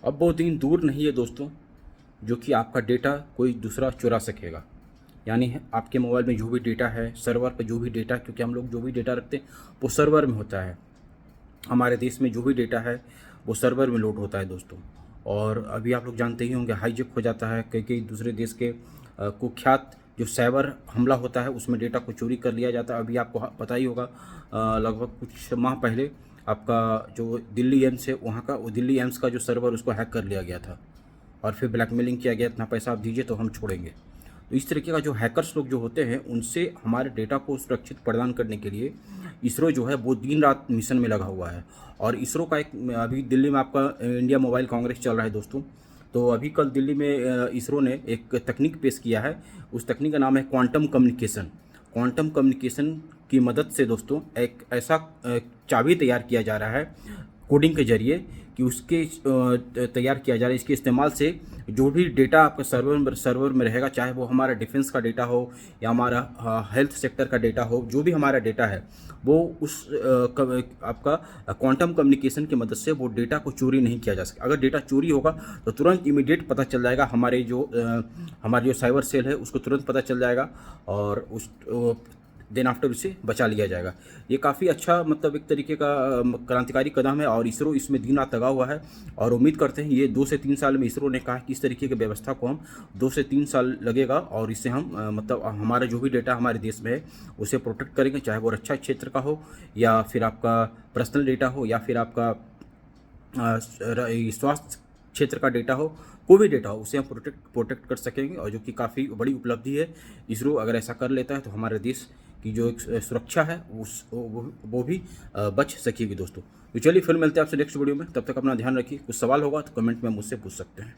अब वो दिन दूर नहीं है दोस्तों जो कि आपका डेटा कोई दूसरा चुरा सकेगा। यानी आपके मोबाइल में जो भी डेटा है, सर्वर पे जो भी डेटा, क्योंकि हम लोग जो भी डेटा रखते हैं वो सर्वर में होता है। हमारे देश में जो भी डेटा है वो सर्वर में लोड होता है दोस्तों। और अभी आप लोग जानते ही होंगे, हाईजैक हो जाता है, कई कई दूसरे देश के कुख्यात जो साइबर हमला होता है उसमें डेटा को चोरी कर लिया जाता है। अभी आपको पता ही होगा, लगभग कुछ माह पहले आपका जो दिल्ली एम्स है वहाँ का, वो दिल्ली एम्स का जो सर्वर उसको हैक कर लिया गया था और फिर ब्लैकमेलिंग किया गया, इतना पैसा आप दीजिए तो हम छोड़ेंगे। तो इस तरीके का जो हैकर्स लोग जो होते हैं उनसे हमारे डेटा को सुरक्षित प्रदान करने के लिए इसरो जो है वो दिन रात मिशन में लगा हुआ है। और इसरो का एक, अभी दिल्ली में आपका इंडिया मोबाइल कांग्रेस चल रहा है दोस्तों। तो अभी कल दिल्ली में इसरो ने एक तकनीक पेश किया है। उस तकनीक का नाम है क्वांटम कम्युनिकेशन। क्वांटम कम्युनिकेशन की मदद से दोस्तों एक ऐसा चाबी तैयार किया जा रहा है कोडिंग के जरिए कि उसके तैयार किया जा रहा है। इसके इस्तेमाल से जो भी डेटा आपका सर्वर में रहेगा, चाहे वो हमारा डिफेंस का डेटा हो या हमारा हेल्थ सेक्टर का डेटा हो, जो भी हमारा डेटा है वो उस आपका क्वांटम कम्युनिकेशन की मदद से वो डेटा को चोरी नहीं किया जा सकता। अगर डेटा चोरी होगा तो तुरंत इमीडिएट पता चल जाएगा, हमारे जो साइबर सेल है उसको तुरंत पता चल जाएगा और उस देन आफ्टर उसे बचा लिया जाएगा। ये काफ़ी अच्छा, मतलब एक तरीके का क्रांतिकारी कदम है और इसरो इसमें दिन रात लगा हुआ है। और उम्मीद करते हैं ये 2 से 3 साल में, इसरो ने कहा कि इस तरीके की व्यवस्था को हम 2 से 3 साल लगेगा और इससे हम मतलब हमारा जो भी डेटा हमारे देश में है उसे प्रोटेक्ट करेंगे, चाहे वो रक्षा क्षेत्र का हो या फिर आपका पर्सनल डेटा हो या फिर आपका स्वास्थ्य क्षेत्र का डेटा हो, कोई भी डेटा हो उसे हम प्रोटेक्ट कर सकेंगे। और जो कि काफ़ी बड़ी उपलब्धि है। इसरो अगर ऐसा कर लेता है तो हमारे देश की जो एक सुरक्षा है वो भी बच सकेगी दोस्तों। तो चलिए फिर मिलते हैं आपसे नेक्स्ट वीडियो में, तब तक अपना ध्यान रखिए। कुछ सवाल होगा तो कमेंट में मुझसे पूछ सकते हैं।